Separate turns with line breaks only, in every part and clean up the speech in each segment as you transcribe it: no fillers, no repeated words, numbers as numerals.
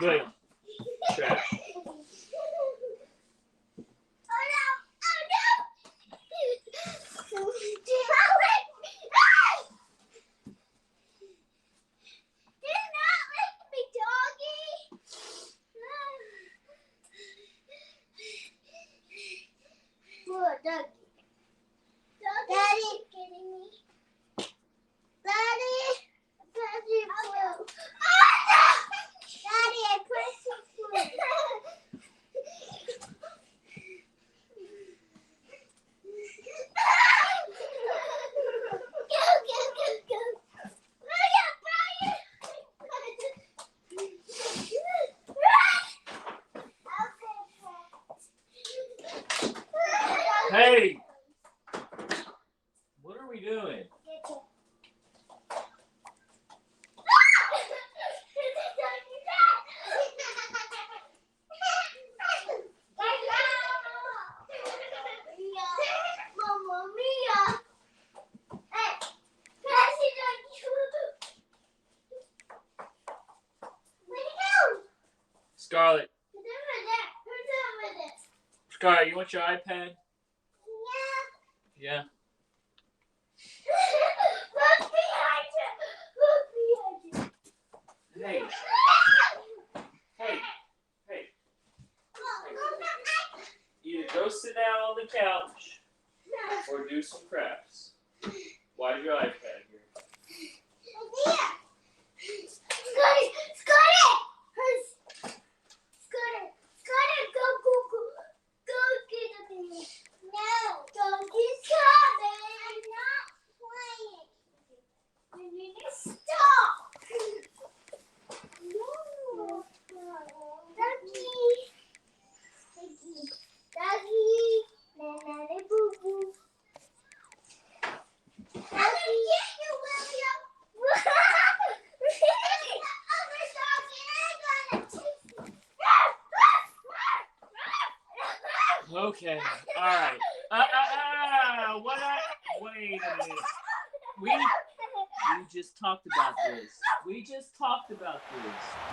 Boom. Trash. Hey! What are we doing? Scarlett. Scarlett, you want your iPad? Yeah.
Look behind you. Look behind you.
Hey. Hey. Either go sit down on the couch or do some crafts. Why's your iPad here?
Scotty, go get the thing. No, don't get Scotty. I'm not playing. You need to stop. No. Doggy. Banana boo boo. Doggy, get you, William.
Okay. All right. Wait a minute. We just talked about this.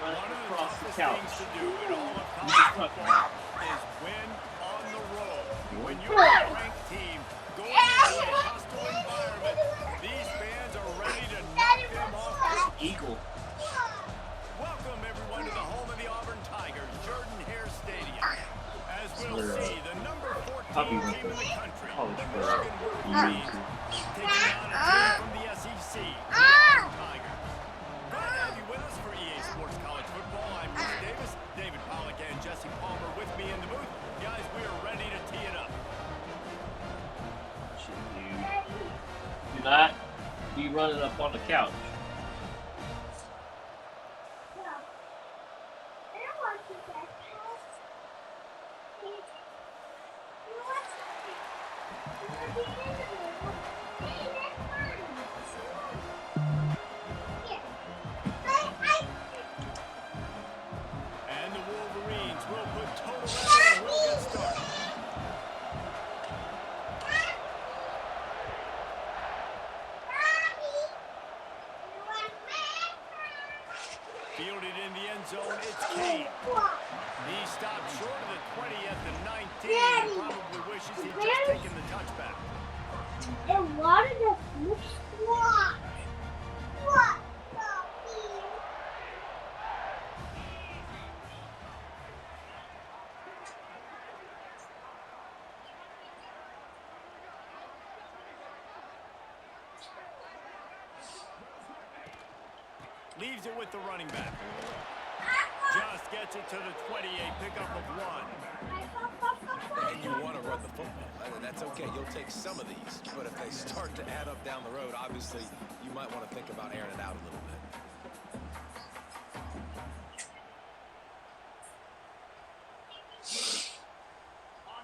Running across the couch.
To do in all of college football is win on the road. When you're a ranked team going into a hostile environment, these fans are ready to knock them off their
Eagle.
Welcome everyone to the home of the Auburn Tigers, Jordan-Hare Stadium. As we'll see, the number 14 team in the country, the Michigan Wolverines, taking on a team from the SEC, the Auburn Tigers. Glad to have you with us for EA Sports College Football. I'm Chris Davis, David Pollack, and Jesse Palmer with me in the booth. Guys, we are ready to tee it up.
Do not be running up on the couch.
And the Wolverines will put total effort and we'll get started. Fielded in the end zone, it's Kane. He stopped short of the 20 at the 19 and probably wishes he'd just taken the touchback.
And what is this? What?
Leaves it with the running back. Just gets it to the 28, pickup of 1.
And you want to run the football. That's okay. You'll take some of these. But if they start to add up down the road, obviously, you might want to think about airing it out a little bit.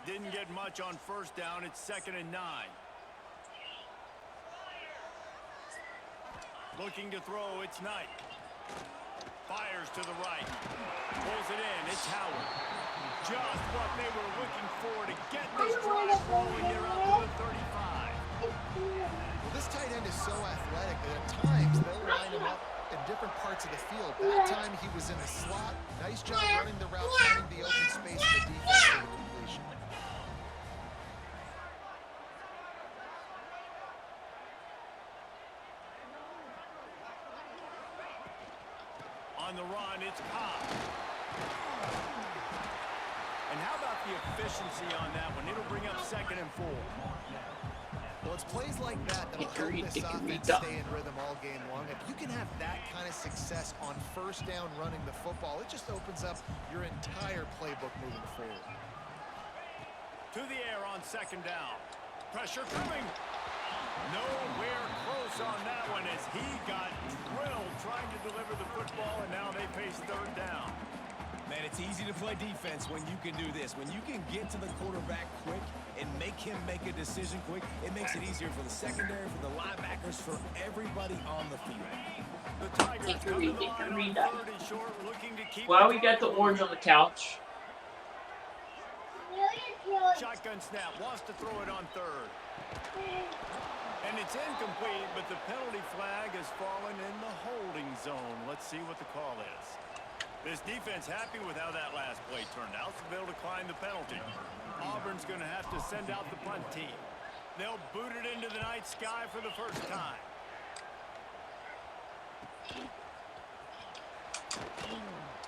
Didn't get much on first down. It's 2nd and 9. Looking to throw, it's Knight. Fires to the right. Pulls it in, it's Howard. Just what they were looking for to get this drive rolling here out to the 35.
Well, this tight end is so athletic that at times they'll line him up
in different parts of the field. That time he was in the slot. Nice job running the route, finding the open space in the defense for the completion.
On the run, it's Cobb. And how about the efficiency on that one? It'll bring up 2nd and 4.
Well, it's plays like that that'll help this offense stay in rhythm all game long. If you can have that kind of success on first down running the football, it just opens up your entire playbook moving forward.
To the air on 2nd down. Pressure coming. Nowhere close on that one as he got drilled trying to deliver the football, and now they face 3rd down.
Man, it's easy to play defense when you can do this. When you can get to the quarterback quick and make him make a decision quick, it makes it easier for the secondary, for the linebackers, for everybody on the field.
The Tigers come to the line on 3rd and short, looking to keep.
Well, we got the orange on the couch.
Shotgun snap, wants to throw it on 3rd. And it's incomplete, but the penalty flag has fallen in the holding zone. Let's see what the call is. This defense happy with how that last play turned out, so they'll decline the penalty. Auburn's going to have to send out the punt team. They'll boot it into the night sky for the first time.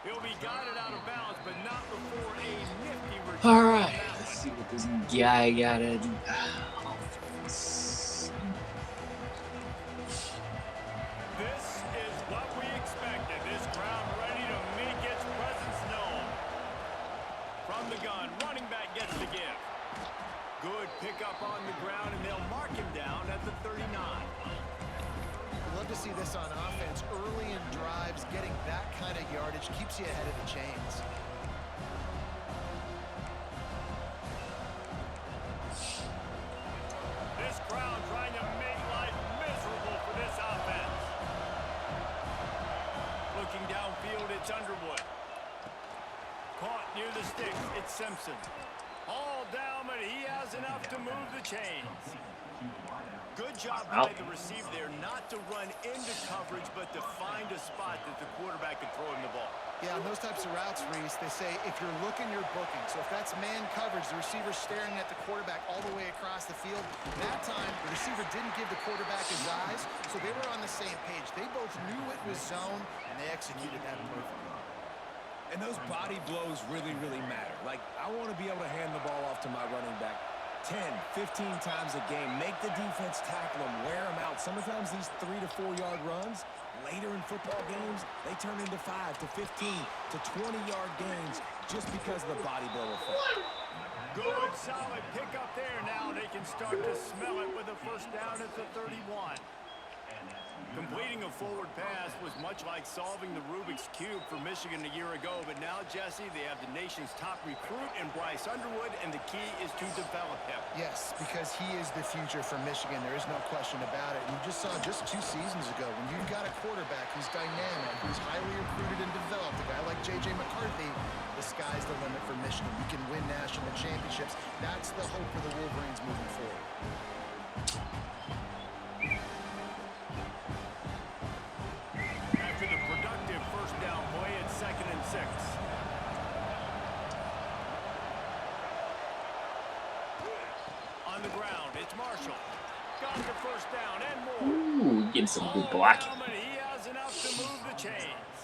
He'll be guided out of bounds, but not before a nifty return.
All right, let's see what this guy got in.
This is what we expected. This crowd ready to make its presence known. From the gun, running back gets the give. Good pickup on the ground, and they'll mark him down at the 39.
We'd love to see this on offense. Early in drives, getting that kind of yardage keeps you ahead of the chains.
This crowd trying to make life miserable for this offense. Looking downfield, it's Underwood. Caught near the sticks, it's Simpson. All down, but he has enough to move the chains. Good job by the receiver there, not to run into coverage, but to find a spot that the quarterback could throw him the ball.
Yeah, on those types of routes, Reese, they say if you're looking, you're booking. So if that's man coverage, the receiver's staring at the quarterback all the way across the field. That time, the receiver didn't give the quarterback his eyes, so they were on the same page. They both knew it was zone, and they executed that perfectly.
And those body blows really, really matter. Like, I want to be able to hand the ball off to my running back 10, 15 times a game. Make the defense tackle them, wear them out. Sometimes these 3 to 4 yard runs, later in football games, they turn into 5 to 15 to 20 yard gains just because of the body blow effect.
Good, solid pickup there. Now they can start to smell it with a first down at the 31. Completing a forward pass was much like solving the Rubik's Cube for Michigan a year ago, but now, Jesse, they have the nation's top recruit in Bryce Underwood, and the key is to develop him.
Yes, because he is the future for Michigan. There is no question about it. And you just saw just 2 seasons ago, when you've got a quarterback who's dynamic, who's highly recruited and developed, a guy like J.J. McCarthy, the sky's the limit for Michigan. You can win national championships. That's the hope for the Wolverines moving forward.
On the ground, it's Marshall. Got the first down and more.
Ooh, getting some good blocking.
He has enough to move the chains.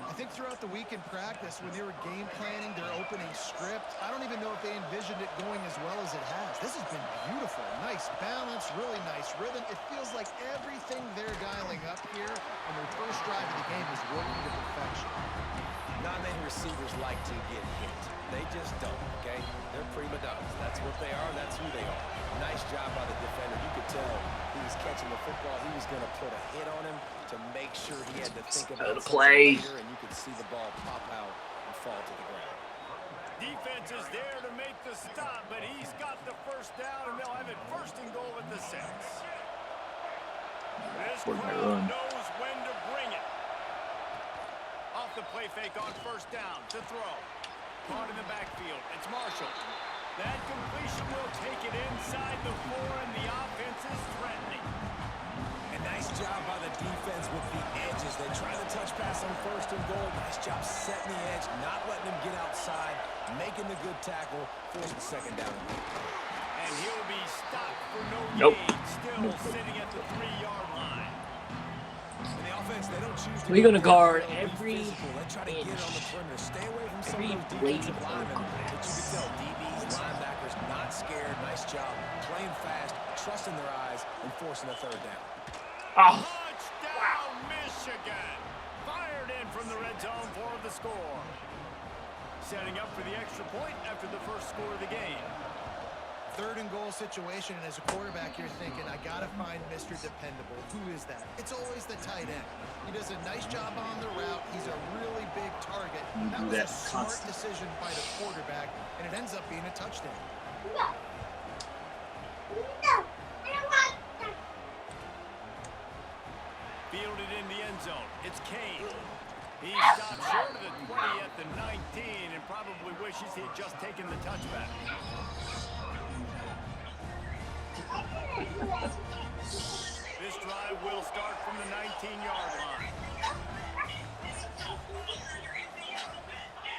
I think throughout the week in practice, when they were game planning their opening script, I don't even know if they envisioned it going as well as it has. This has been beautiful. Nice balance, really nice rhythm. It feels like everything they're dialing up here on their first drive of the game is working to perfection.
Not many receivers like to get hit. They just don't, okay? They're prima donnas. That's what they are. That's who they are. Nice job by the defender. You could tell he was catching the football. He was going to put a hit on him to make sure he had to think about
the play.
Later, and you could see the ball pop out and fall to the ground.
Defense is there to make the stop, but he's got the first down, and they'll have it first and goal at the 6. This crowd knows when to bring it. Off the play fake on first down to throw. Caught in the backfield. It's Marshall. That completion will take it inside the 4, and the offense is threatening.
And nice job by the defense with the edges. They try the touch pass on 1st and goal. Nice job setting the edge, not letting him get outside, making the good tackle, forcing 2nd down.
And he'll be stopped for no gain, still sitting at the 3-yard line.
In the offense, they don't choose to
We're gonna guard
They
every
try to get it on the perimeter. Stay away from some
every
of those
blade
defensive
of
linemen. But you can tell DBs, linebackers, not scared. Nice job playing fast, trusting their eyes, and forcing a 3rd down.
Oh,
Touchdown, Michigan! Fired in from the red zone for the score. Setting up for the extra point after the first score of the game.
3rd and goal situation, and as a quarterback, you're thinking, I got to find Mr. Dependable. Who is that? It's always the tight end. He does a nice job on the route. He's a really big target. That was a smart decision by the quarterback, and it ends up being a touchdown.
No. No. I don't want that.
Fielded in the end zone. It's Kane. He stopped short of the 20 at the 19 and probably wishes he had just taken the touchback. This drive will start from the 19-yard line.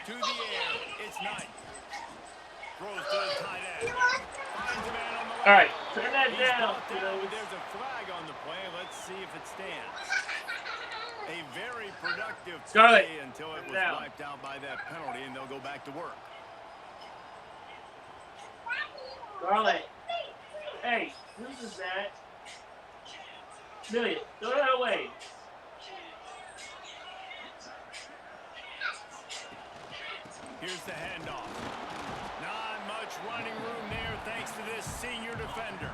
To the air, it's Knight. Throws to the tight end. Finds a man on the left.
all right, turn that
He's
down.
brought down, but there's a flag on the play. Let's see if it stands. A very productive
Scarlett,
play until it was
down.
wiped out by that penalty, and they'll go back to work.
Scarlett. Hey, who's is that? Million, throw that away.
Here's the handoff. Not much running room there thanks to this senior defender.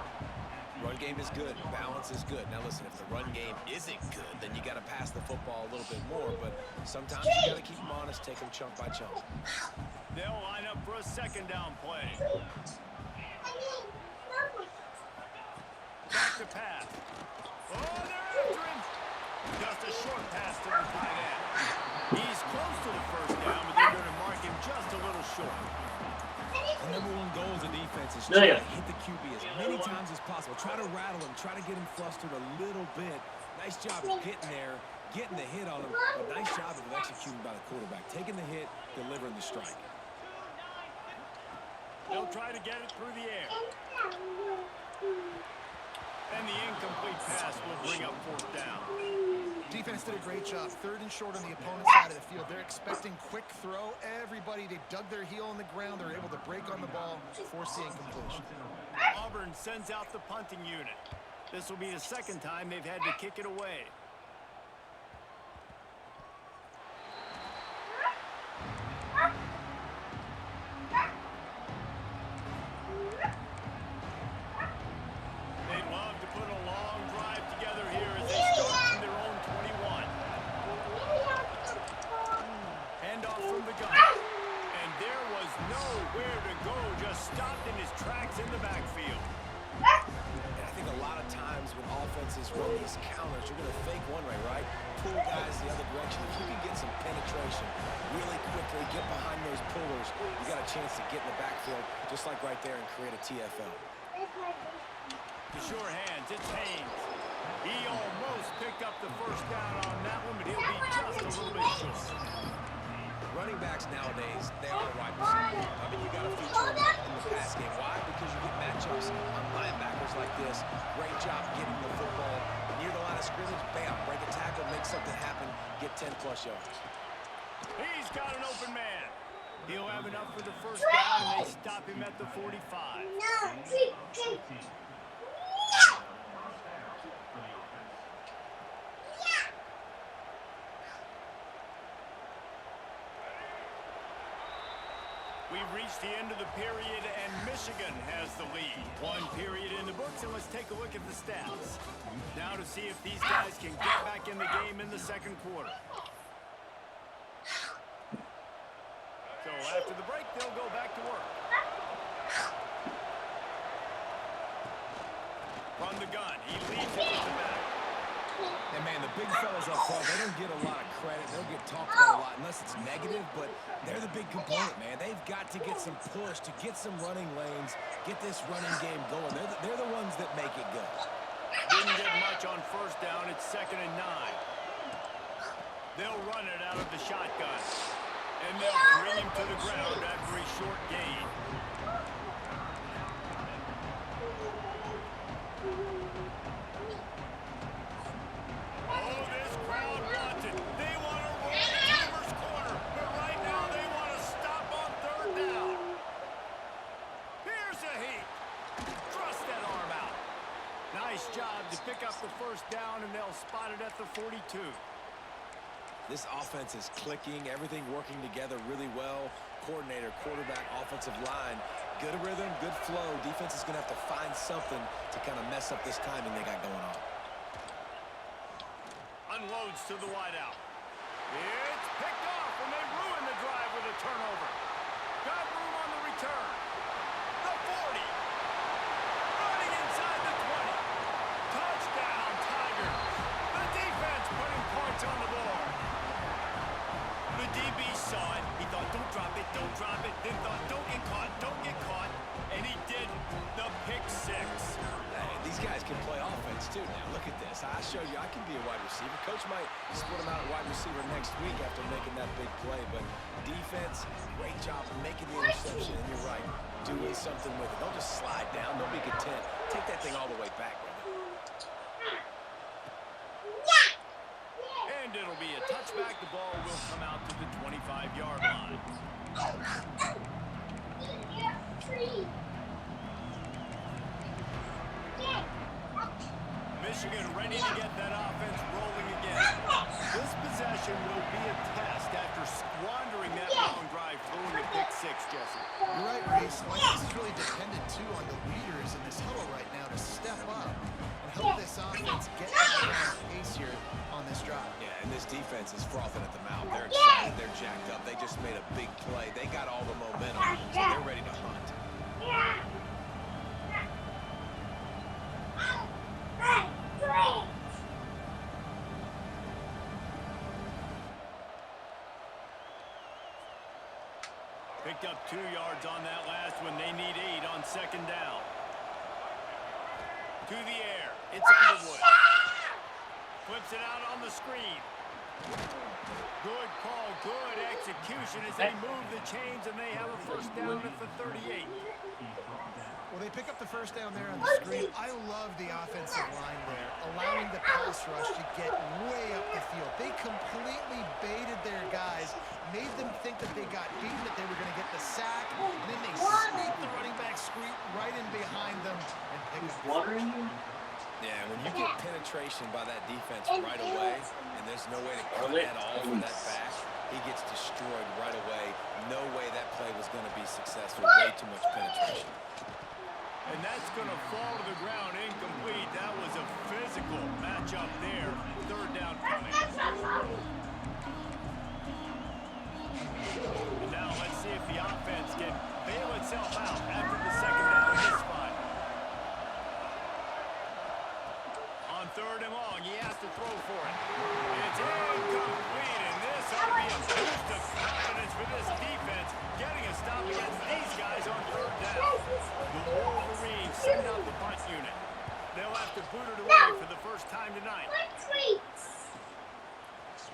Run game is good. Balance is good. Now listen, if the run game isn't good, then you got to pass the football a little bit more. But sometimes you got to keep them honest, take them chunk by chunk.
They'll line up for a 2nd down play. Back to pass. Oh, they're after him. Just a short pass to the tight end. He's close to the 1st down, but they're going to mark him just a little short.
The number 1 goal as a defense is
Yeah,
try
yeah.
to hit the QB as many times as possible. Try to rattle him. Try to get him flustered a little bit. Nice job of getting there, getting the hit on him. But nice job of executing by the quarterback. Taking the hit, delivering the strike.
They'll try to get it through the air. And the incomplete pass will bring up 4th down.
Defense did a great job. 3rd and short on the opponent's side of the field. They're expecting quick throw. Everybody, they dug their heel on the ground. They're able to break on the ball, force the incompletion.
Auburn sends out the punting unit. This will be the 2nd time they've had to kick it away. They'd love to put a long drive together here as they start from their own 21. Handoff from the gun. And there was nowhere to go, just stopped in his tracks in the backfield.
And I think a lot of times when offenses run these counters, you're going to fake one way, right? Pull guys the other direction. If you can get some penetration really quickly, get behind those pullers, you got a chance to get in the backfield, just like right there, and create a TFL.
The sure hands, it's Haynes. He almost picked up the 1st down on that one, but he'll be just a little bit short.
Running backs nowadays, they are wide receivers. I mean, you got to feature them in the pass game. Why? Because you get matchups on linebackers like this. Great job getting the football near the line of scrimmage. Bam, break a tackle, make something happen, get 10-plus yards.
He's got an open man. He'll have enough for the 1st down, and they stop him at the 45. We've reached the end of the period, and Michigan has the lead. 1 period in the books, and let's take a look at the stats. Now to see if these guys can get back in the game in the 2nd quarter. So after the break, they'll go back to work. From the gun, he leads it with the back.
And, man, the big fellas up front, they don't get a lot of credit. They'll get talked about a lot unless it's negative, but they're the big component, man. They've got to get some push, to get some running lanes, get this running game going. They're the ones that make it go.
Didn't get much on first down. It's 2nd and 9. They'll run it out of the shotgun. And they'll bring him to the ground after a short gain. Oh, this crowd wants it. They want to roll the Beavers' corner. But right now they want to stop on 3rd down. Here's a heat. Thrust that arm out. Nice job to pick up the 1st down, and they'll spot it at the 42.
This offense is clicking, everything working together really well. Coordinator, quarterback, offensive line, good rhythm, good flow. Defense is going to have to find something to kind of mess up this timing they got going on.
Unloads to the wideout. It's picked off, and they ruin the drive with a turnover. Got room on the return. The 40. Running inside the 20. Touchdown, Tigers. The defense putting points on the board. The DB saw it. He thought, don't drop it, don't drop it. Then thought, don't get caught, don't get caught. And he did the pick 6.
Hey, these guys can play offense, too. Now, look at this. I show you I can be a wide receiver. Coach might split him out at wide receiver next week after making that big play. But defense, great job making the interception. And you're right, doing something with it. Don't just slide down. Don't be content. Take that thing all the way back, brother.
And it'll be a touchback. The ball will come out to the 25-yard line. Michigan ready to get that offense rolling again. This possession will be a test after squandering that long drive, throwing a pick 6, Jesse.
You're right, Reese. Well, this is really dependent, too, on the leaders in this huddle right now to step up and help this offense get on pace here on this drive.
Yeah, and this defense is frothing at the mouth. They're excited. They're jacked up. They just made a big play. They got all the momentum, so they're ready to hunt.
Picked up 2 yards on that last one. They need 8 on 2nd down. To the air. It's Underwood. Flips it out on the screen. Good call, good execution as they move the chains, and they have a 1st down at the 38.
Well, they pick up the 1st down there on the screen. I love the offensive line there, allowing the pass rush to get way up the field. They completely baited their guys, made them think that they got beaten, that they were going to get the sack, and then they sneak the running back screen right in behind them and pick up.
Watering you?
Yeah, when you get penetration by that defense right away, and there's no way to cut at all from that back, he gets destroyed right away. No way that play was going to be successful. Way too much penetration.
And that's going to fall to the ground incomplete. That was a physical matchup there. 3rd down coming. And now let's see if the offense can bail itself out after the 2nd down misfire. On 3rd and long, he has to throw for it. It's incomplete, and this ought to be a boost of confidence for this defense, getting a stop against these guys on 3rd down. The Wolverines send out the punt unit. They'll have to boot it away for the first time tonight. He'll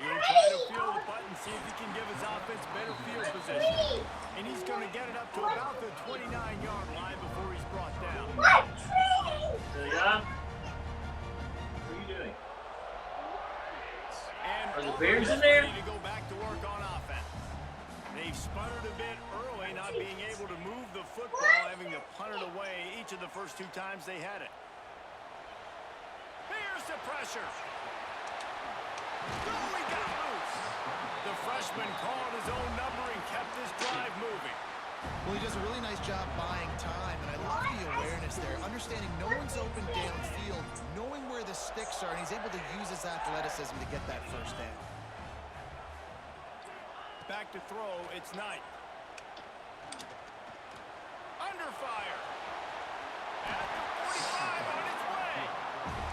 try to feel the button, see if he can give his offense better field position. And he's going to get it up to about the 29-yard line before he's brought down.
Yeah. What are you doing?
And
Are the Bears in there?
ready to go back to work on offense. They've sputtered a bit early, not being able to move the football, having to punt it away each of the first 2 times they had it. Here's the pressure. Oh, he got loose. The freshman called his own number and kept this drive moving.
Well, he does a really nice job buying time, and I love the awareness there, understanding no one's open downfield, knowing where the sticks are, and he's able to use his athleticism to get that 1st down.
Back to throw, it's Knight. Under fire. At the 45 on its way.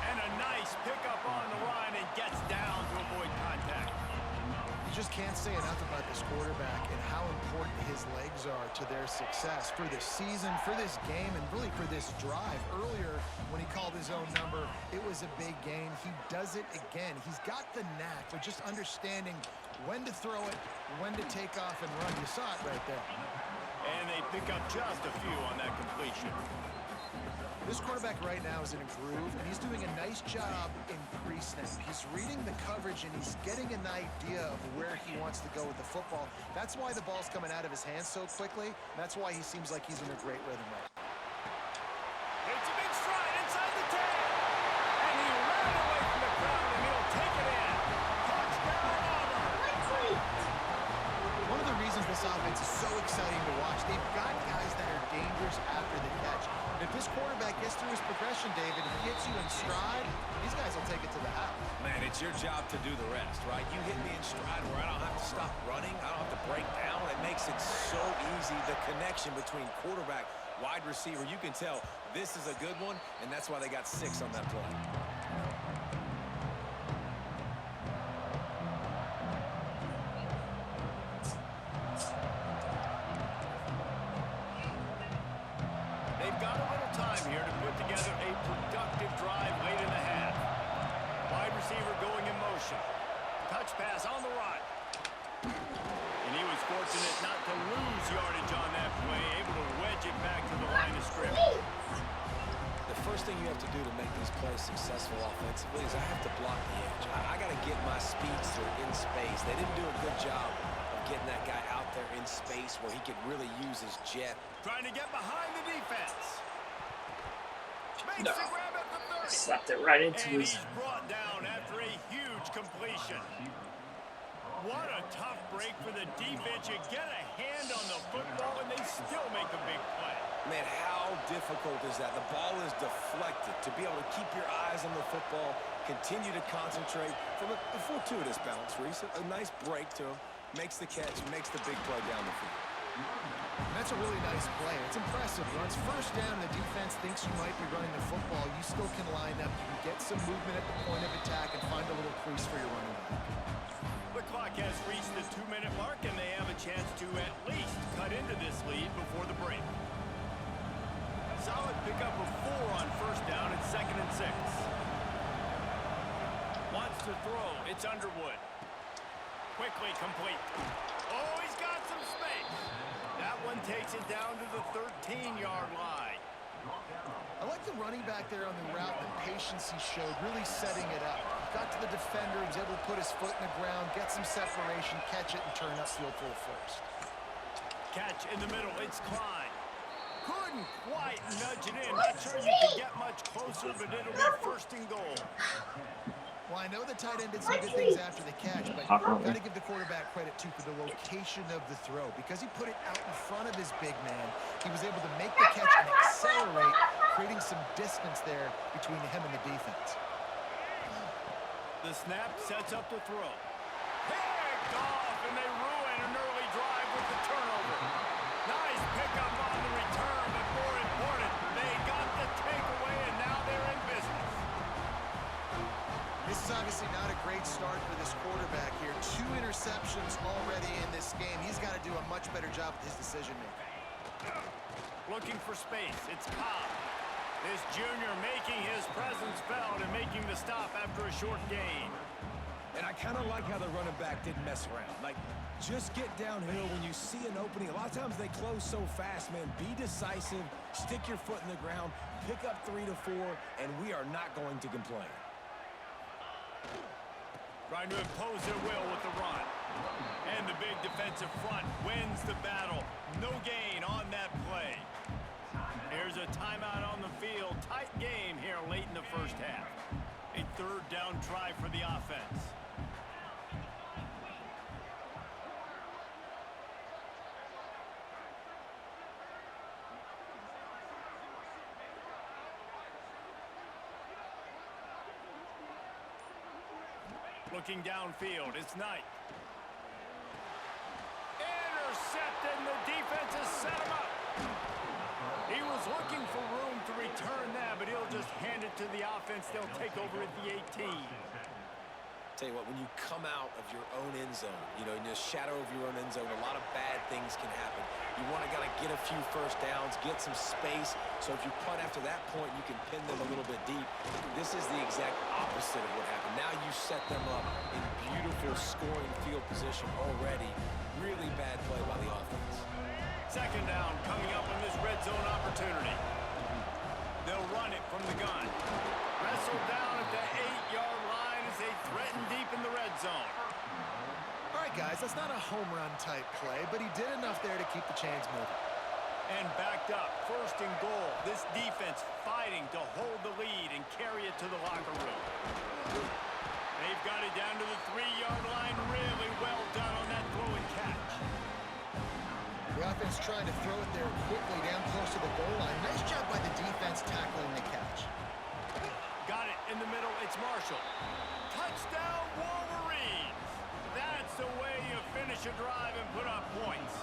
And a nice pickup on the line and gets down to avoid contact.
You just can't say enough about this quarterback and how important his legs are to their success for this season, for this game, and really for this drive. Earlier, when he called his own number, it was a big gain. He does it again. He's got the knack for just understanding when to throw it, when to take off and run. You saw it right there.
And they pick up just a few on that completion.
This quarterback right now is in a groove, and he's doing a nice job in pre-snap. He's reading the coverage, and he's getting an idea of where he wants to go with the football. That's why the ball's coming out of his hands so quickly. And that's why he seems like he's in a great rhythm right now.
It's a big stride inside the 10. And he ran away from the crowd, and he'll take it in. Touchdown, Auburn.
One of the reasons this offense is so exciting to watch, they've got guys that are dangerous after the catch. If this quarterback gets through his progression, David, if he hits you in stride, these guys will take it to the house.
Man, it's your job to do the rest, right? You hit me in stride where I don't have to stop running. I don't have to break down. It makes it so easy. The connection between quarterback, wide receiver, you can tell this is a good one, and that's why they got 6 on that play.
They've got a little time here to put together a productive drive late in the half. Wide receiver going in motion. Touch pass on the run. And he was fortunate not to lose yardage on that play, able to wedge it back to the line of scrimmage.
The first thing you have to do to make these plays successful offensively is I have to block the edge. I got to get my speedster in space. They didn't do a good job of getting that guy out there in space where he could really use his jet.
Trying to get behind the defense. Makes the grab at the 30.
Slapped it right into
And
his.
he's brought down after a huge completion. What a tough break for the defense. You get a hand on the football and they still make a big play.
Man, how difficult is that? The ball is deflected. To be able to keep your eyes on the football, continue to concentrate from a fortuitous bounce, Reese. A nice break to him. Makes the catch, makes the big play down the field.
And that's a really nice play. It's impressive. When it's first down and the defense thinks you might be running the football, you still can line up. You can get some movement at the point of attack and find a little crease for your running back.
The clock has reached the 2-minute mark, and they have a chance to at least cut into this lead before the break. Solid pickup of 4 on first down and 2nd and 6. Wants to throw. It's Underwood. Quickly complete. Oh, he's got some space. That one takes it down to the 13-yard line.
I like the running back there on the route, the patience he showed, really setting it up. Got to the defender, he was able to put his foot in the ground, get some separation, catch it, and turn upfield for the first.
Catch in the middle. It's Klein. Couldn't quite nudge it in. Not sure you can get much closer, but it'll be 1st and goal.
Well, I know the tight end did some good things after the catch, but you've got to give the quarterback credit, too, for the location of the throw. Because he put it out in front of his big man, he was able to make the catch and accelerate, creating some distance there between him and the defense.
The snap sets up the throw. Picked off, and they ruin an early drive with the turnover. Nice pickup on the return, but more important, they got the takeaway, and now they're in business.
This is obviously not a great start for this quarterback here. 2 interceptions already in this game. He's got to do a much better job with his decision-making.
Looking for space. It's Cobb. This junior making his presence felt and making the stop after a short gain.
And I kind of like how the running back didn't mess around. Like, just get downhill when you see an opening. A lot of times they close so fast, man. Be decisive, stick your foot in the ground, pick up 3 to 4, and we are not going to complain.
Trying to impose their will with the run. And the big defensive front wins the battle. No gain on that play. Here's a timeout on the field. Tight game here late in the first half. A 3rd down try for the offense. Looking downfield, it's Knight. Intercepted, and the defense has set him up. He was looking for room to return that, but he'll just hand it to the offense. They'll take over at the 18.
Tell you what, when you come out of your own end zone, you know, in the shadow of your own end zone, a lot of bad things can happen. You want to kind of get a few first downs, get some space, so if you punt after that point, you can pin them a little bit deep. This is the exact opposite of what happened. Now you set them up in beautiful scoring field position already. Really bad play by the offense.
Second down coming up on this red zone opportunity. They'll run it from the gun. Wrestled down at the 8-yard line as they threaten deep in the red zone.
All right, guys, that's not a home run type play, but he did enough there to keep the chains moving.
And backed up, first and goal. This defense fighting to hold the lead and carry it to the locker room. They've got it down to the 3-yard line. Really well done on that throw and catch.
The offense trying to throw it there quickly down close to the goal line. Nice job by the defense tackling the catch.
Got it in the middle. It's Marshall. Touchdown, Wolverines. That's the way you finish a drive and put up points.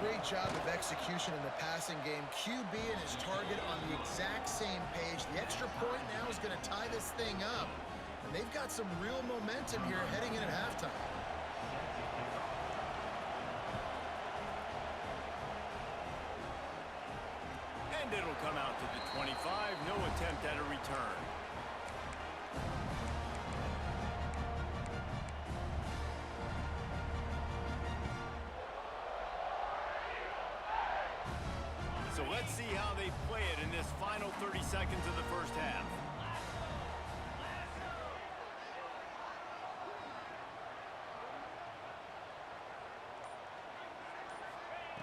Great job of execution in the passing game. QB and his target on the exact same page. The extra point now is going to tie this thing up. And they've got some real momentum here heading in at halftime.
And it'll come out to the 25. No attempt at a return. So let's see how they play it in this final 30 seconds of the first half.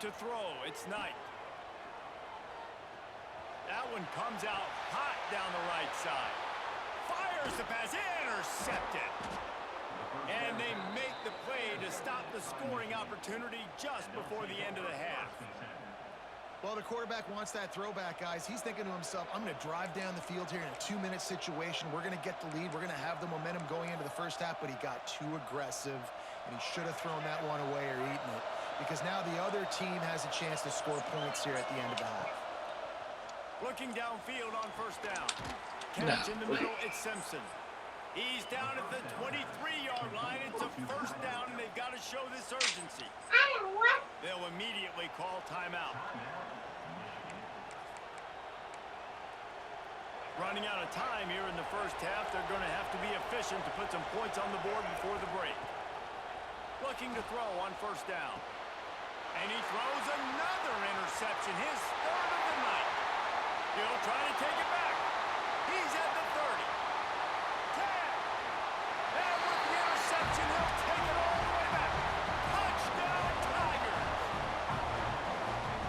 To throw, it's Knight. That one comes out hot down the right side. Fires the pass, intercepted. And they make the play to stop the scoring opportunity just before the end of the half.
Well, the quarterback wants that throwback, guys. He's thinking to himself, I'm going to drive down the field here in a 2-minute situation. We're going to get the lead. We're going to have the momentum going into the first half, but he got too aggressive, and he should have thrown that one away or eaten it, because now the other team has a chance to score points here at the end of the half.
Looking downfield on first down. Catch in the middle, it's Simpson. He's down at the 23-yard line. It's a first down, and they've got to show this urgency. They'll immediately call timeout. Running out of time here in the first half. They're going to have to be efficient to put some points on the board before the break. Looking to throw on first down. And he throws another interception, his third of the night. He'll try to take it back. He's at the 30. 10. And with the interception, he'll take it all the way back. Touchdown, Tigers.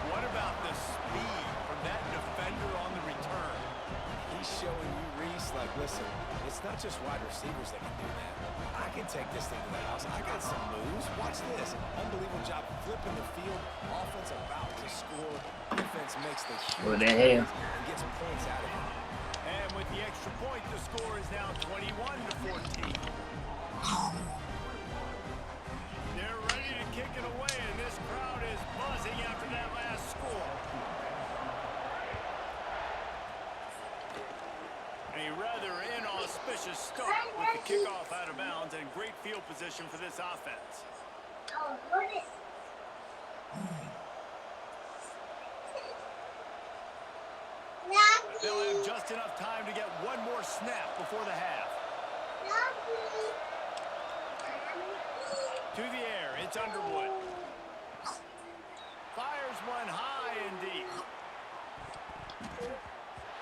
What about the speed from that defender on the return?
He's showing you, Reese, like, listen, it's not just wide receivers that can do that. I can take this thing to the house. I got some moves. Watch this. Unbelievable job flipping the field. Offense about to score. Defense makes the huge plays and gets some points out of it.
And with the extra point, the score is now 21-14. They're ready to kick it away, and this crowd is buzzing after that last score. A rather inauspicious start with the kickoff out of bounds and great field position for this offense. They'll have just enough time to get one more snap before the half. To the air, it's Underwood. Fires one high and deep.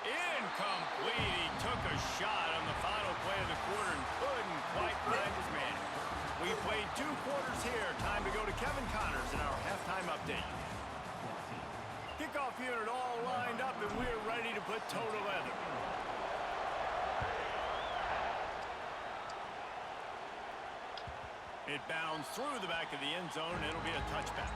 Incomplete. He took a shot on the final play of the quarter and couldn't quite find his man. We played 2 quarters here. Time to go to Kevin Connors in our halftime update. Kickoff unit all lined up, and we're ready to put toe to leather. It bounds through the back of the end zone, and it'll be a touchback.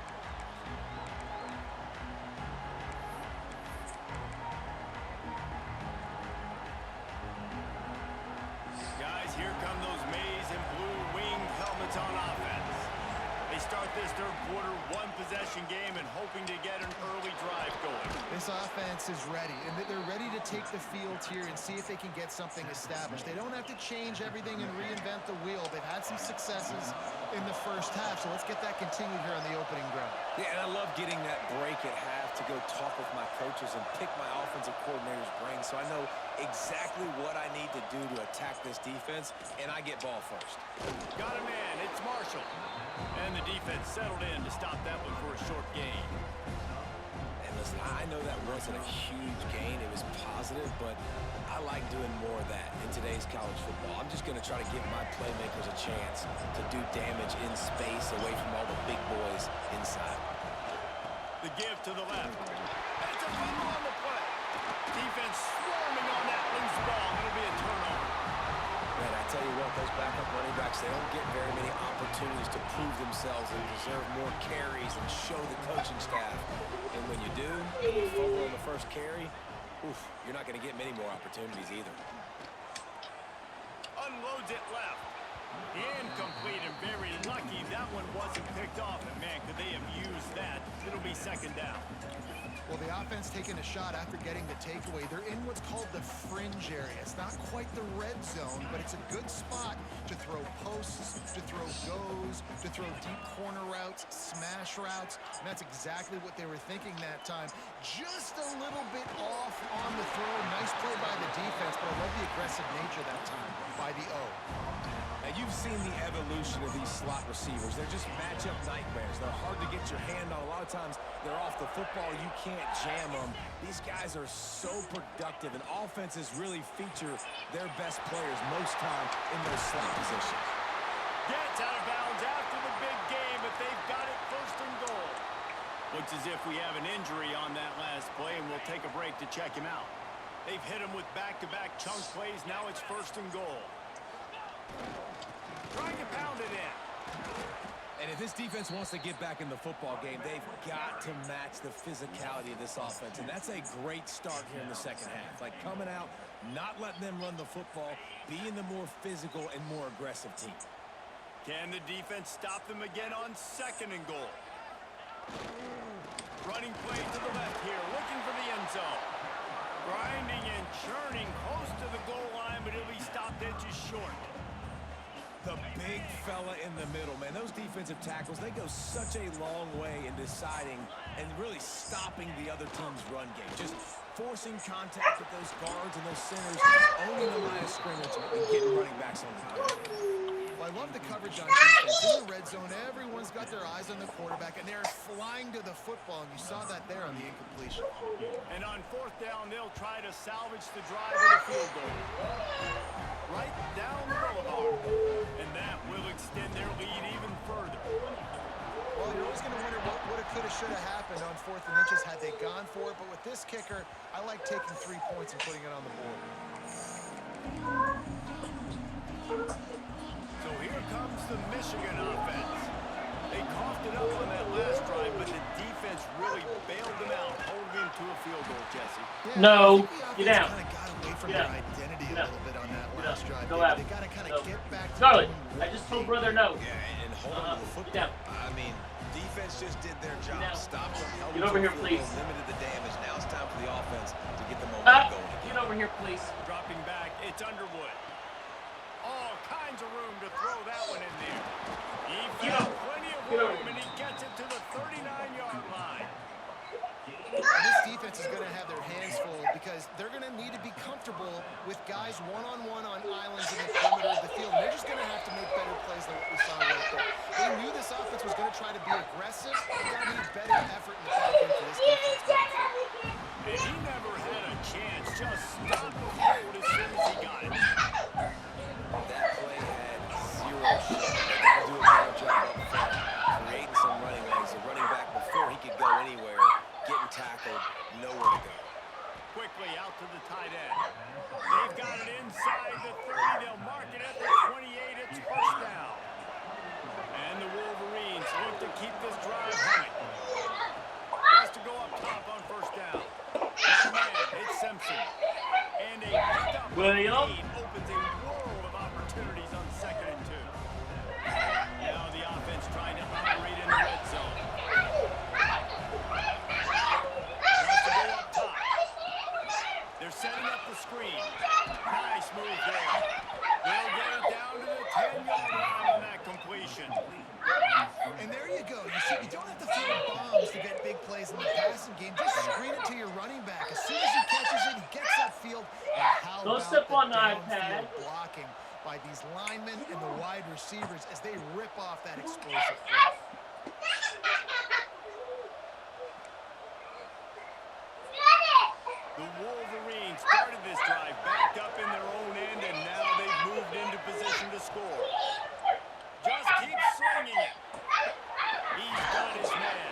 Guys, here come those maize and blue winged helmets on offense. They start this this third quarter, one-possession game and hoping to get an early drive going.
This offense is ready, and they're ready to take the field here and see if they can get something established. They don't have to change everything and reinvent the wheel. They've had some successes in the first half, so let's get that continued here on the opening drive.
Yeah, and I love getting that break at half to go talk with my coaches and pick my offensive coordinator's brain so I know exactly what I need to do to attack this defense, and I get ball first.
Got a man, it's Marshall. And the defense settled in to stop that one for a short gain.
And listen, I know that wasn't a huge gain. It was positive, but I like doing more of that in today's college football. I'm just going to try to give my playmakers a chance to do damage in space away from all the big boys inside.
The give to the left. It's a fumble on the play. Defense swarming on that loose ball. It'll be a turnover.
Man, I tell you what, those backup running backs, they don't get very many opportunities to prove themselves and deserve more carries and show the coaching staff. And when you do, and you fumble on the first carry, oof, you're not going to get many more opportunities either.
Unloads it left. Incomplete and very lucky that one wasn't picked off. And man, could they have used that? It'll be second down.
Well, the offense taking a shot after getting the takeaway. They're in what's called the fringe area. It's not quite the red zone, but it's a good spot to throw posts, to throw goes, to throw deep corner routes, smash routes. And that's exactly what they were thinking that time. Just a little bit off on the throw. Nice play by the defense, but I love the aggressive nature that time by the O.
And you've seen the evolution of these slot receivers. They're just matchup nightmares. They're hard to get your hand on. A lot of times they're off the football. You can't jam them. These guys are so productive, and offenses really feature their best players most time in those slot positions.
Gets out of bounds after the big game, but they've got it first and goal. Looks as if we have an injury on that last play, and we'll take a break to check him out. They've hit him with back-to-back chunk plays. Now it's first and goal. Trying to pound it in.
And if this defense wants to get back in the football game, they've got to match the physicality of this offense. And that's a great start here in the second half. Like coming out, not letting them run the football, being the more physical and more aggressive team.
Can the defense stop them again on second and goal? Running play to the left here, looking for the end zone. Grinding and churning close to the goal line, but he'll be stopped inches short.
The big fella in the middle, man. Those defensive tackles, they go such a long way in deciding and really stopping the other team's run game. Just forcing contact with those guards and those centers, owning the line of scrimmage, and getting running backs on the field.
Well, I love the coverage on defense. In the red zone, everyone's got their eyes on the quarterback, and they're flying to the football, and you saw that there on the incompletion.
And on fourth down, they'll try to salvage the drive with a field goal. Right down the boulevard. And that will extend their lead even further.
Well, you're always going to wonder what woulda, coulda, shoulda happened on 4th and inches had they gone for it. But with this kicker, I like taking 3 points and putting it on the board.
So here comes the Michigan offense. They coughed it up on that last drive, but the defense really bailed them out, holding them to a field goal, Jesse.
Yeah,
No,
get
down.
Kind of got away from their identity a little bit on that last drive.
Go out.
They got to kind of get back to
Scarlett,
doing
I just told brother no.
Yeah, and hold on to the football.
Get down.
I mean, defense just did their job.
Get down.
Stopped them, held
Get
them
over
to
here,
the
please.
field goal, limited the damage. Now it's time for the offense to get the momentum going.
Get over here, please.
Dropping back, it's Underwood. All kinds of room to throw that one in there. He found plenty of room, and he gets it to the 39-yard line.
And this defense is going to have their hands full because they're going to need to be comfortable with guys one-on-one on islands in the perimeter of the field. And they're just going to have to make better plays than what we saw right there. They knew this offense was going to try to be aggressive. They're going to need better effort in the back end for this defense.
And he never had a chance. Just stopped cold as soon as he got it.
That play had zero shot. They do a better job up front, creating some running lanes. The running back, before he could go anywhere, getting tackled, nowhere to go.
Quickly out to the tight end. They've got it inside the 30. They'll mark it at the 28. It's first down. And the Wolverines look to keep this drive humming. Has to go up top on first down. And man, it's Simpson. And a pickup lead opens a world of opportunities on 2nd and 2. Now the offense trying to operate in the red
on, iPad.
blocking by these linemen and the wide receivers as they rip off that explosive play.
The Wolverines started this drive backed up in their own end, and now they've moved into position to score. Just keep slinging it. He's got his man.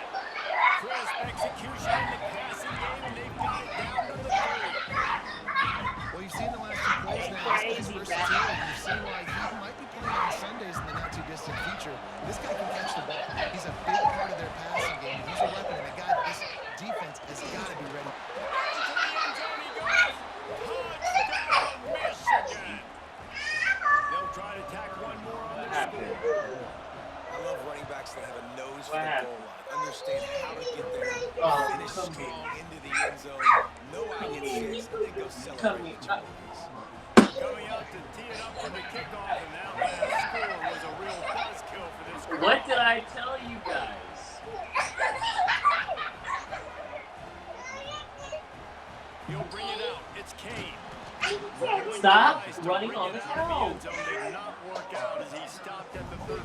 Crisp execution in the passing game, and they've got it down to the 30.
Well, you've seen the last two plays now. This guy's versatility. You've seen why he might be playing on Sundays in the not-too-distant future. This guy can catch the ball. He's a big part of their passing game. He's a weapon, and the guy, this defense has got to be ready.
Touchdown, Michigan! They'll try to tack one more on their score.
I love running backs that have a nose for the goal line. Understand how to get there, finish strong into the end zone, know I get six, and then go celebrate with your boys.
Coming out to tee it up for the kickoff, and that last score was a real buzzkill for this group.
What did I tell you guys?
He'll bring it out. It's Kane.
Stop running on the ground.
Did not work out as he stopped at the 13.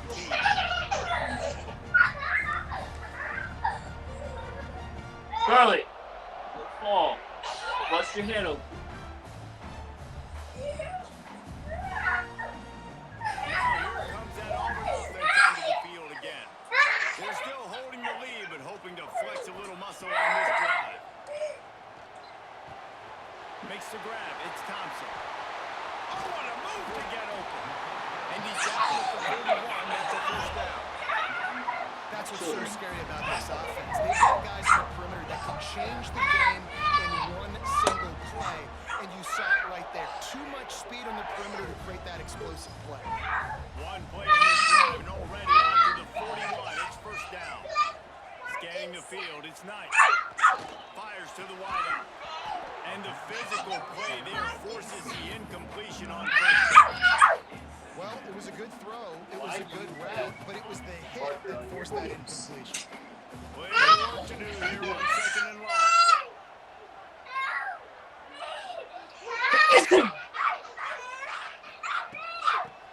Charlie, fall. Bust your head open.
Here comes that Auburn offense onto the field again. They're still holding the lead, but hoping to flex a little muscle on this drive. Makes the grab. It's Thompson. Oh, what a move to get open. And he's down at the 41. That's a first down.
That's what's so scary about this offense. They've got guys in the perimeter that can change the game in one single play. And you saw it right there. Too much speed on the perimeter to create that explosive play.
One play in this drive and already out to the 41. It's first down. Scanning the field. It's Knight. Fires to the wideout. And the physical play there forces the incompletion on first down.
Well, it was a good throw. It was a good route, but it was the hit that forced that incompletion.
Plenty of work to do here on second and long.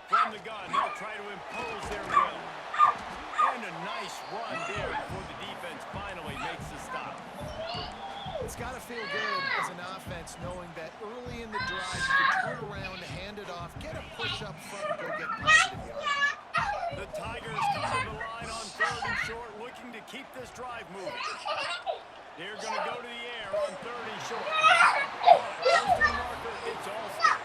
From the gun, they'll try to impose their will. And a nice run there before the defense finally makes the stop.
It's got to feel good as an offense knowing that early in the drive you can turn around, hand it off, get a push up front, and go get positive yards.
The Tigers come to the line on third and short, looking to keep this drive moving. They're going to go to the air on third and short. Close to the marker, it's Alston.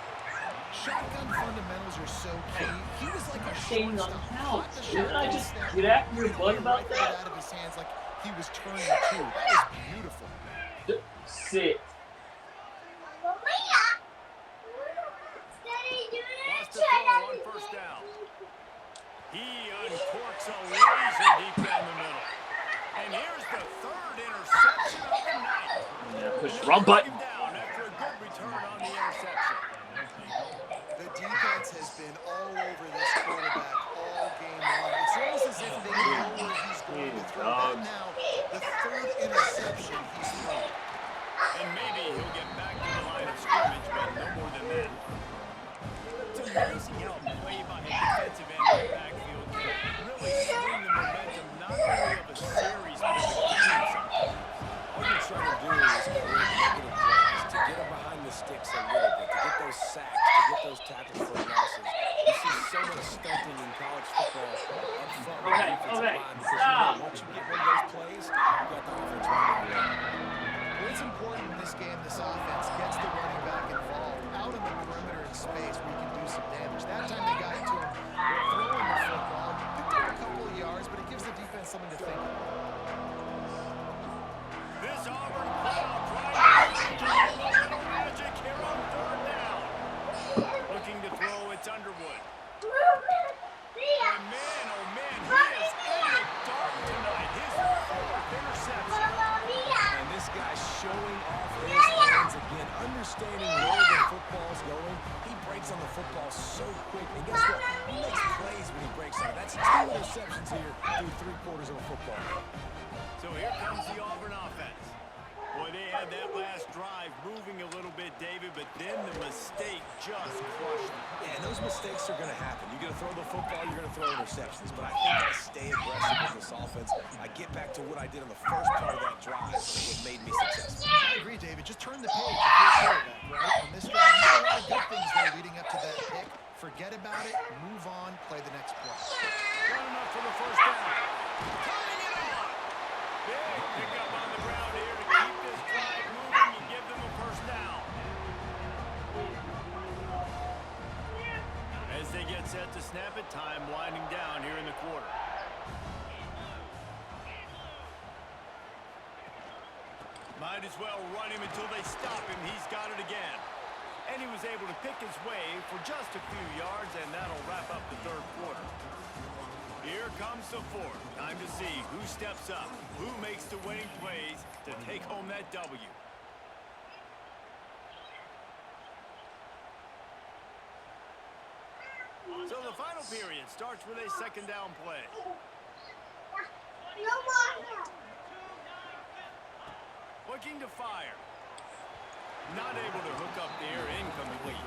Shotgun fundamentals are so key. He was like a
Staying on the
shortstop.
couch.
Caught the
Didn't I
shotgun
just
snap,
get after your butt
right
about
there
that?
out of his hands like he was turning too. That was beautiful.
Sit.
Wants to throw on first down. He uncorks a laser deep down the middle. And here's the third interception of the night.
Yeah, push the wrong button.
Down after a good return on the interception.
The defense has been all over this quarterback all game long. It's almost as if they know where he's going to throw. That now, the third interception he's thrown.
And maybe he'll get back to the line of scrimmage, but no more than that. It's amazing how play by a defensive end in the backfield can really swing the momentum, not only of a series, but of a game sometimes.
All you're trying to do is create negative plays, to get them behind the sticks a little bit, to get those sacks, to get those tackles for losses. You see so much stunting in college football up front with the defensive line because you know once you get one of those plays, you got the offense running away.
Well, it's important in this game this offense gets the running back involved out on the perimeter in space where you can do some damage. That time they got it to him throwing the football. Picked up a couple of yards, but it gives the defense something to think about.
This Auburn crowd trying to do magic here on third down. Looking to throw, it's Underwood. And man, oh man, he is in the dark tonight. His fourth interception.
And this guy's showing off his hands again, understanding where the football's going. He breaks on the football so quick. And guess what? He makes plays when he breaks on it. That's 2 interceptions here through 3 quarters of a football.
So here comes the Auburn offense. Boy, they had that last drive moving a little bit, David, but then the mistake just crushed them.
Yeah, and those mistakes are going to happen. You're going to throw the football, you're going to throw interceptions. But I think I stay aggressive with this offense. I get back to what I did on the first part of that drive, what made me successful.
I agree, David. Just turn the page if you're a quarterback, right? On this drive, you did a lot of good things there leading up to that pick. Forget about it, move on, play the next play.
Good enough for the first down. Tying it on. Big pickup on the ground here to keep this drive moving and give them a first down. As they get set to snap it, time winding down here in the quarter. Might as well run him until they stop him. He's got it again. And he was able to pick his way for just a few yards, and that'll wrap up the third quarter. Here comes the fourth. Time to see who steps up, who makes the winning plays to take home that W. So the final period starts with a second down play. Looking to fire. Not able to hook up there, incomplete.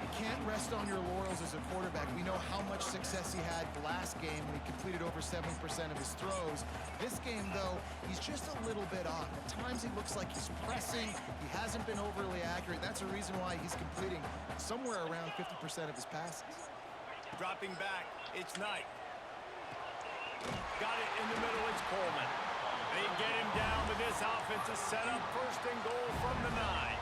You can't rest on your laurels as a quarterback. We know how much success he had last game when he completed over 70% of his throws. This game, though, he's just a little bit off. At times he looks like he's pressing. He hasn't been overly accurate. That's a reason why he's completing somewhere around 50% of his passes.
Dropping back, it's Knight. Got it in the middle, it's Coleman. They get him down with this offensive setup. First and goal from the 9.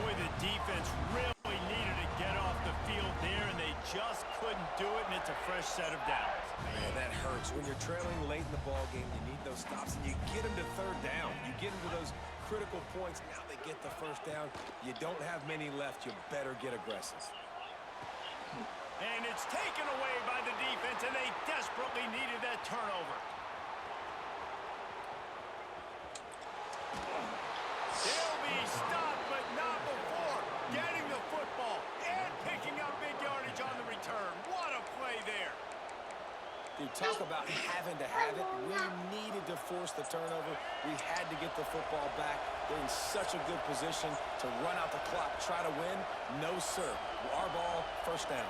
Boy, the defense really needed to get off the field there, and they just couldn't do it, and it's a fresh set of downs.
Man, that hurts. When you're trailing late in the ball game, you need those stops, and you get them to third down. You get them to those critical points. Now they get the first down. You don't have many left. You better get aggressive.
And it's taken away by the defense, and they desperately needed that turnover. They'll be stopped, but not before getting the football and picking up big yardage on the return. What a play there.
Dude, talk about having to have it. We needed to force the turnover. We had to get the football back. They're in such a good position to run out the clock, try to win. No, sir. Our ball, first down.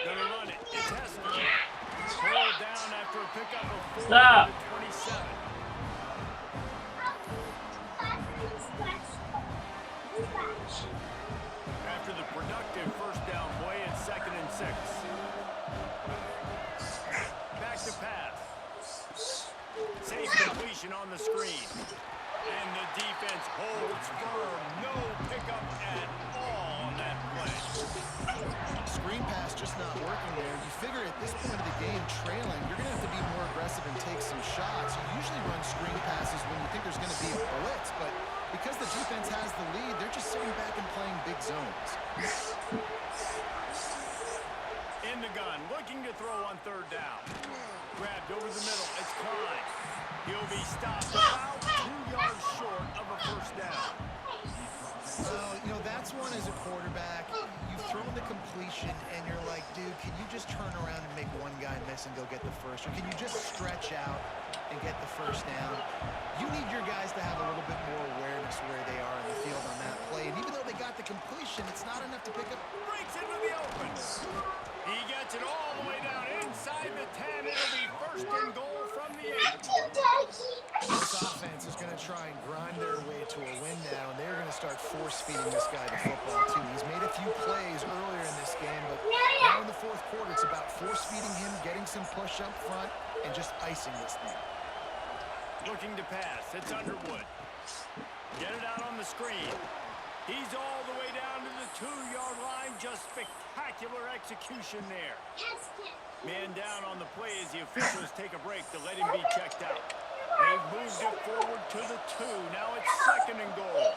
Gonna run it. It's Hester. Pulled down after a pickup of 4
Stop.
to 27. After the productive first down play, it's 2nd and 6. Back to pass. Safe completion on the screen. And the defense holds firm. No pickup at all on that play.
Screen pass just not working there. You figure at this point of the game, trailing, you're going to have to be more aggressive and take some shots. You usually run screen passes when you think there's going to be a blitz, but because the defense has the lead, they're just sitting back and playing big zones.
In the gun, looking to throw on third down. Grabbed over the middle, it's Klein. He'll be stopped about 2 yards short of a first down.
Well, you know, that's one as a quarterback. You've thrown the completion, and you're like, dude, can you just turn around and make one guy miss and go get the first? Or can you just stretch out and get the first down? You need your guys to have a little bit more awareness where they are in the field on that play. And even though they got the completion, it's not enough to pick up.
Breaks into the open. He gets it all the way down inside the 10. It'll be first and goal from the 8.
This offense is going to try and grind their way to a win now, and they're going to start force-feeding this guy the football, too. He's made a few plays earlier in this game, but now in the fourth quarter, it's about force-feeding him, getting some push up front, and just icing this thing.
Looking to pass. It's Underwood. Get it out on the screen. He's all the way down to the 2-yard line. Just spectacular execution there. Man down on the play as the officials take a break to let him be checked out. They've moved it forward to the 2. Now it's 2nd and goal.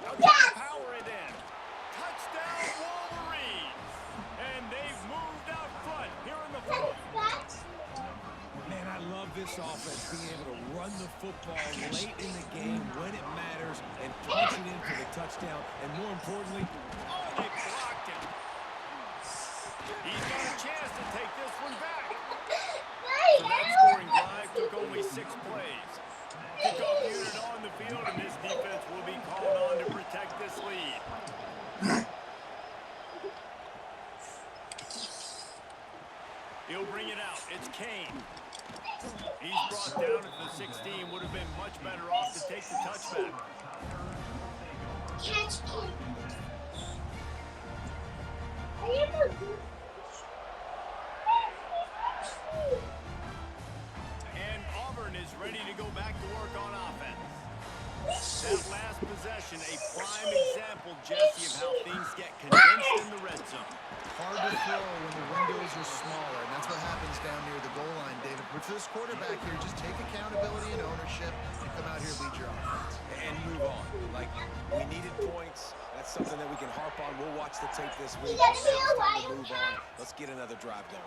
Now try to power it in. Touchdown Wolverines. And they've moved out front here in
love this offense being able to run the football late in the game when it matters and punch it in for the touchdown. And more importantly,
Oh, they blocked him. He's got a chance to take this one back. So that scoring drive took only 6 plays. Kickoff unit on the field, and this defense will be called on to protect this lead. He'll bring it out. It's Kane. He's brought down at the 16. Would have been much better off to take the touchback.
Catch him.
And Auburn is ready to go back to work on offense. That last possession, a prime example, Jesse, of how things get condensed in the red zone.
Hard to throw when the windows are smaller, and that's what happens down near the goal line, David. But for this quarterback here, just take accountability and ownership and come out here and lead your offense.
and move on. Like, we needed points. That's something that we can harp on. We'll watch the tape this week. Now it's time to move on. Let's get another drive going.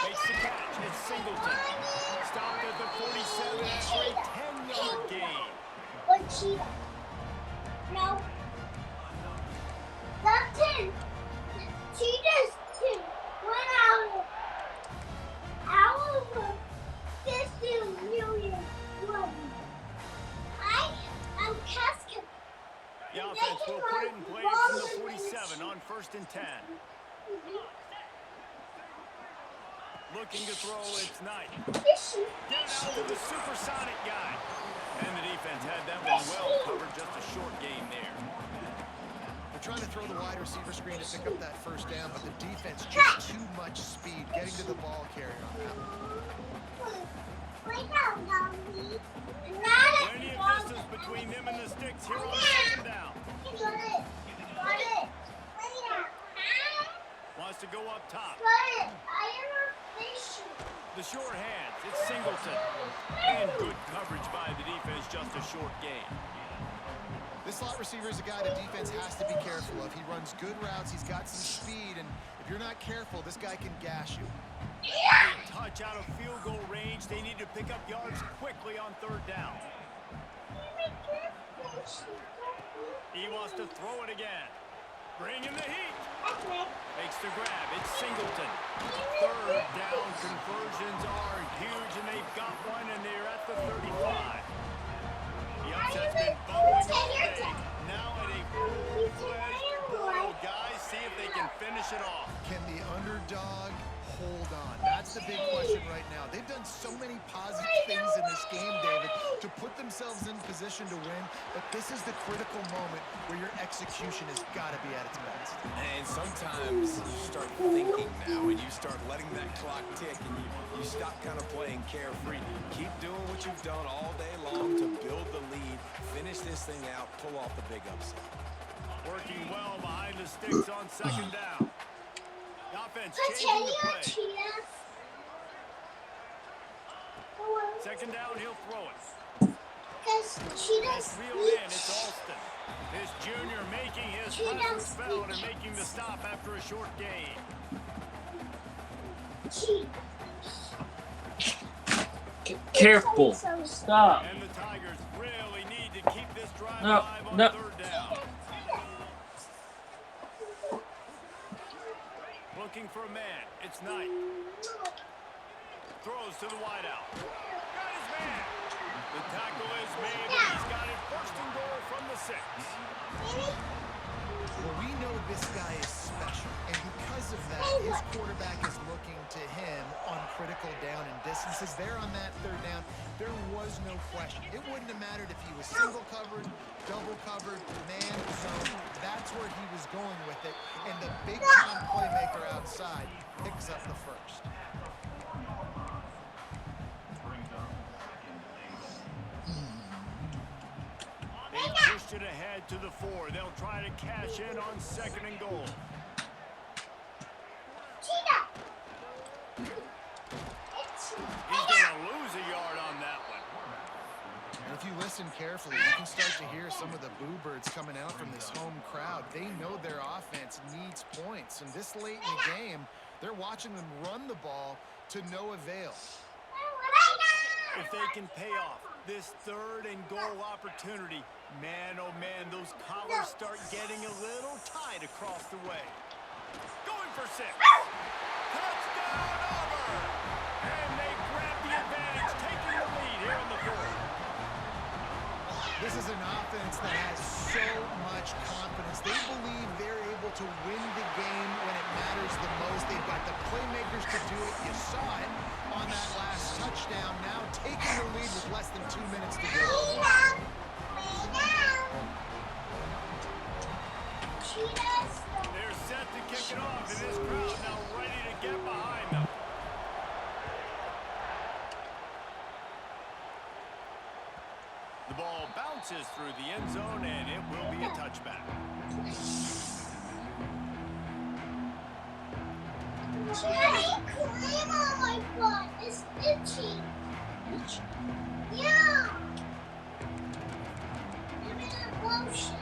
Makes the catch. It's Singleton. Stopped at the 47 after a 10-yard gain.
Or cheetah. No. Not 10. Cheetah's 2. 1 hour. Hour for 50 million. I am Casca.
The offense will put it in place from the 47 on 1st and 10. Looking to throw, it's Knight. Get it out to the supersonic guy. And the defense had that one well covered, just a short game there.
They're trying to throw the wide receiver screen to pick up that first down, but the defense just too much speed getting to the ball carrier on that one.
Plenty of distance between them and the sticks here on 2nd down. Wants to go up top. The short hands, it's Singleton. And good coverage by the defense, just a short gain.
This slot receiver is a guy the defense has to be careful of. He runs good routes, he's got some speed, and if you're not careful, this guy can gash you.
A touch out of field goal range. They need to pick up yards quickly on 3rd down. He wants to throw it again. Bring in the heat. Makes the grab. It's Singleton. 3rd down conversions are huge, and they've got one, and they're at the 35. The upset's been bubbling all day. Now at a full-fledged boil. Guys, see if they can finish it off.
Can the underdog hold on? That's the big question right now. They've done so many positive things in this game, David, to put themselves in position to win, but this is the critical moment where your execution has got to be at its best.
And sometimes you start thinking now, and you start letting that clock tick, and you stop kind of playing carefree. Keep doing what you've done all day long to build the lead, finish this thing out, pull off the big upset.
Working well behind the sticks on 2nd down. The offense changing the play. 2nd down, he'll throw it. It's reeled in, it's Alston. This junior making his presence felt and making the stop after a short gain.
Careful. Stop.
And the Tigers really need to keep this drive
No,
alive on
no.
3rd down. Looking for a man. It's Knight. Throws to the wideout. Got his man. The tackle is made, and he's got it 1st and goal from the 6.
Well, we know this guy is special, and because of that, his quarterback is looking to him on critical down and distances. There on that 3rd down, there was no question. It wouldn't have mattered if he was single covered, double covered, man zone. That's where he was going with it, and the big-time playmaker outside picks up the first.
They pushed it ahead to the 4. They'll try to cash in on 2nd and goal. He's going to lose a yard on that one.
And if you listen carefully, you can start to hear some of the boo birds coming out from this home crowd. They know their offense needs points, and this late in the game, They're watching them run the ball to no avail.
If they can pay off this 3rd and goal opportunity, man, oh man, those collars start getting a little tight across the way. Going for 6. Touchdown, Auburn! And they grab the advantage, taking the lead here in the 4th.
This is an offense that has so much confidence. They believe they're able to win the game when it matters the most. They've got the playmakers to do it. You saw it on that last touchdown. Now taking the lead with less than 2 minutes to go.
They're set to kick it off, and this crowd now ready to get behind them. The ball bounces through the end zone, and it will be a touchback.
Daddy, climb on my butt. It's itchy.
Itchy?
Yeah. Give me that lotion.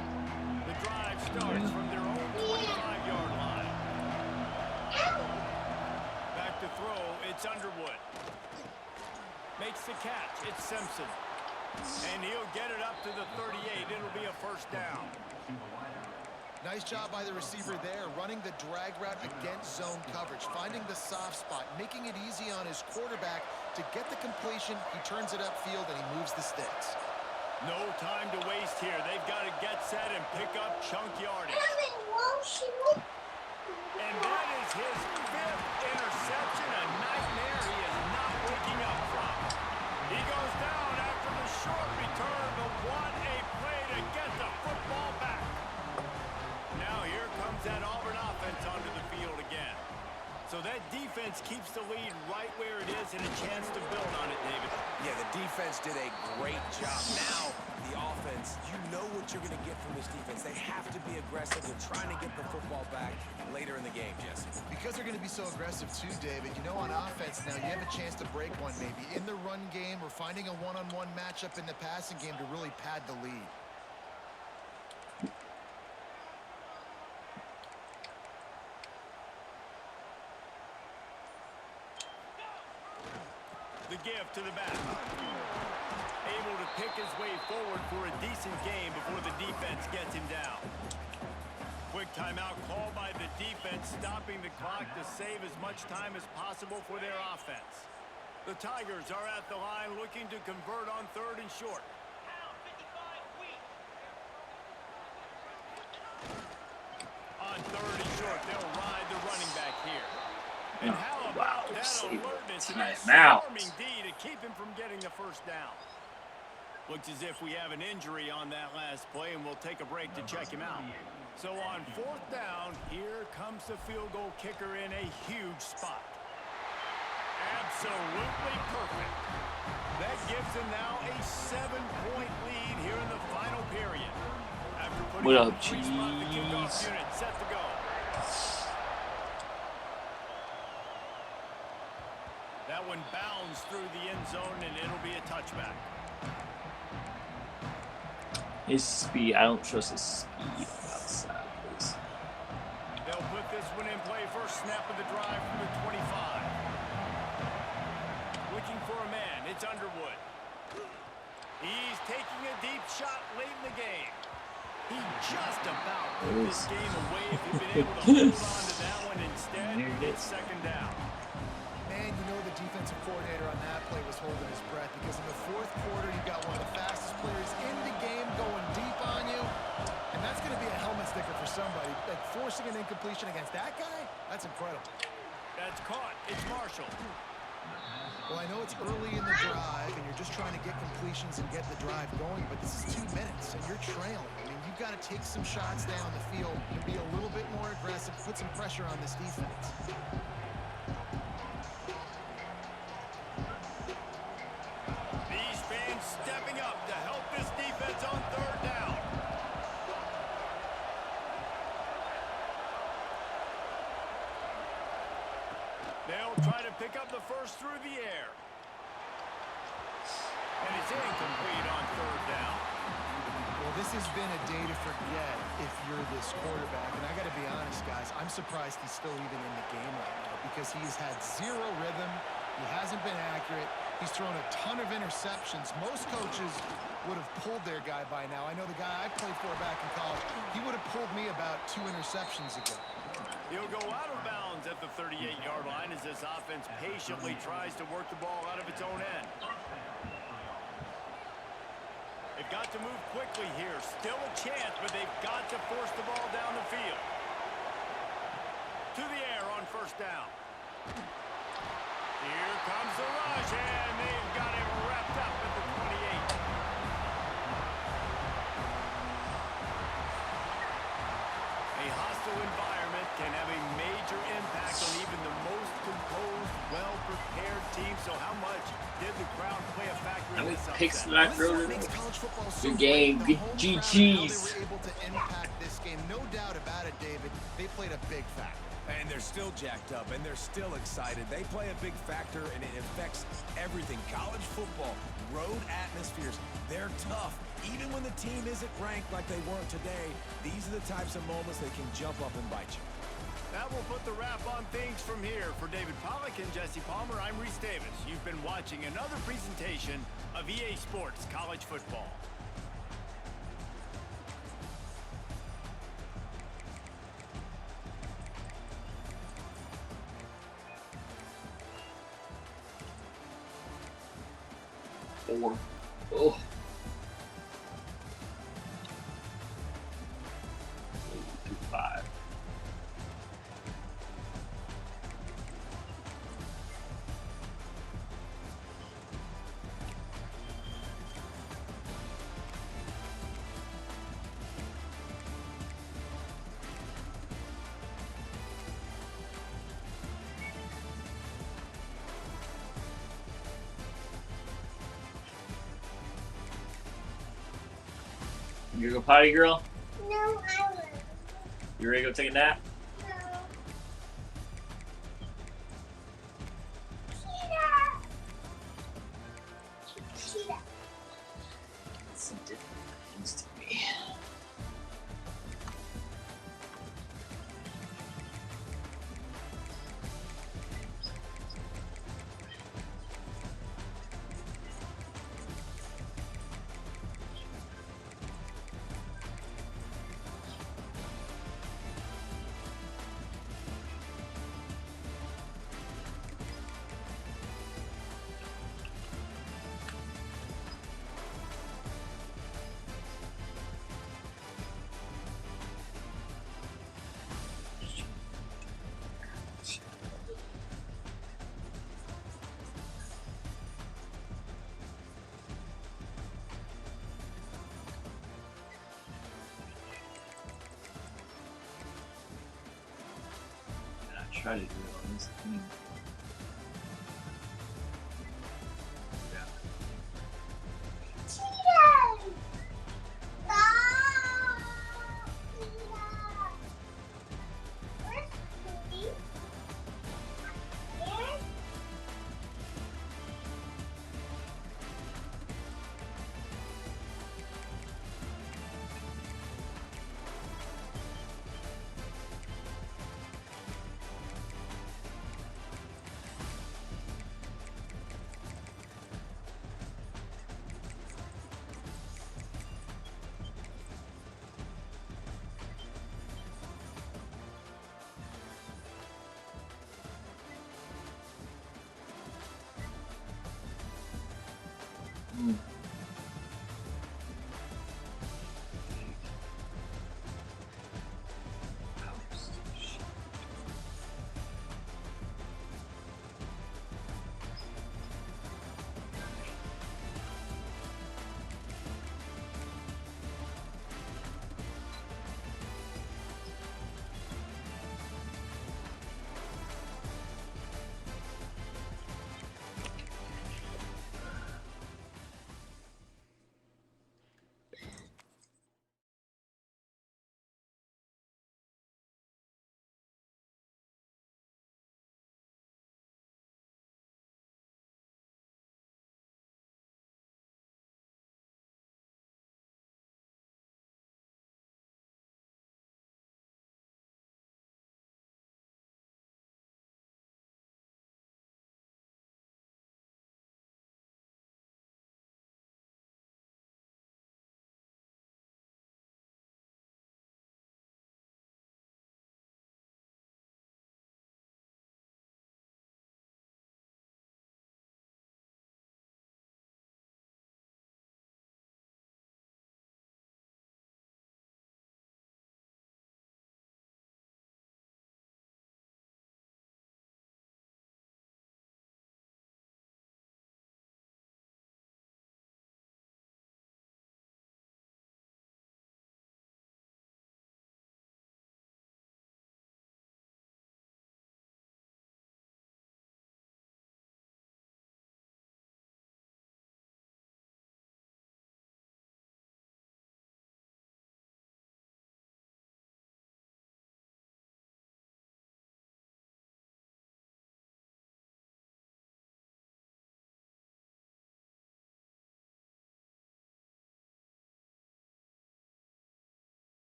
The drive starts from their own 25-yard line.
Ow.
Back to throw, it's Underwood. Makes the catch, it's Simpson. And he'll get it up to the 38. It'll be a 1st down.
Nice job by the receiver there, running the drag route against zone coverage, finding the soft spot, making it easy on his quarterback to get the completion. He turns it upfield, and he moves the sticks.
No time to waste here. They've got to get set and pick up chunk yardage.
Having lotion.
And that is his 5th interception, a nightmare he is not waking up from. He goes down after the short return, but what a play to get the football back. Now here comes that Auburn offense onto the field again. So that defense keeps the lead right where it is and a chance to build on it, David.
Yeah, the defense did a great job. Now, the offense, you know what you're going to get from this defense. They have to be aggressive. They're trying to get the football back later in the game, Jesse.
Because they're going to be so aggressive too, David. You know, on offense now, you have a chance to break one maybe in the run game or finding a one-on-one matchup in the passing game to really pad the lead.
The give to the back. Able to pick his way forward for a decent game before the defense gets him down. Quick timeout called by the defense, stopping the clock to save as much time as possible for their offense. The Tigers are at the line looking to convert on 3rd and short. On 3rd and short, they'll ride the running back here. And how about that alertness and that swarming D to keep him from getting the 1st down? Looks as if we have an injury on that last play, and we'll take a break to check him out. So on 4th down, here comes the field goal kicker in a huge spot. Absolutely perfect. That gives them now a 7-point lead here in the final period. After putting
What up,
the kickoff unit set to go. That one bounds through the end zone, and it'll be a touchback.
His speed, I don't trust his speed outside.
They'll put this one in play. First snap of the drive from the 25. Looking for a man, it's Underwood. He's taking a deep shot late in the game. He just about put this game away if he'd been able to hold on to that one. Instead, it's 2nd down.
Man, you know the defensive coordinator on that play was holding his breath because in the 4th quarter, you've got one of the fastest players in the game going deep on you. And that's going to be a helmet sticker for somebody. Like forcing an incompletion against that guy, that's incredible.
That's caught. It's Marshall.
Well, I know it's early in the drive, and you're just trying to get completions and get the drive going, but this is 2 minutes, and you're trailing. I mean, you've got to take some shots down the field and be a little bit more aggressive, put some pressure on this defense.
These fans stepping up to help this defense on 3rd down. They'll try to pick up the first through the air. And it's incomplete on 3rd down.
Well, this has been a day to forget if you're this quarterback. And I got to be honest, guys, I'm surprised he's still even in the game right now. because he's had zero rhythm. He hasn't been accurate. He's thrown a ton of interceptions. Most coaches would have pulled their guy by now. I know the guy I played for back in college, he would have pulled me about 2 interceptions ago.
He'll go out of bounds at the 38-yard line as this offense patiently tries to work the ball out of its own end. They've got to move quickly here. Still a chance, but they've got to force the ball down the field. To the air on first down. Here comes the rush, and they've got him wrapped up at the 28. A hostile environment can have a major impact on even the most composed, well-prepared team. So how much did the crowd play a factor in this
picks
upset?
that throw. Good game. Good GG's.
They were able to impact this game. No doubt about it, David. They played a big factor.
And they're still jacked up, and they're still excited. They play a big factor, and it affects everything. College football, road atmospheres, they're tough. Even when the team isn't ranked like they weren't today, these are the types of moments that can jump up and bite you.
That will put the wrap on things from here. For David Pollack and Jesse Palmer, I'm Reese Davis. You've been watching another presentation of EA Sports College Football.
Oh. Five. You go potty, girl?
No, I will.
You ready to go take a nap?
No. Cheetah.
That's some different things to me. Try to do it on this thing.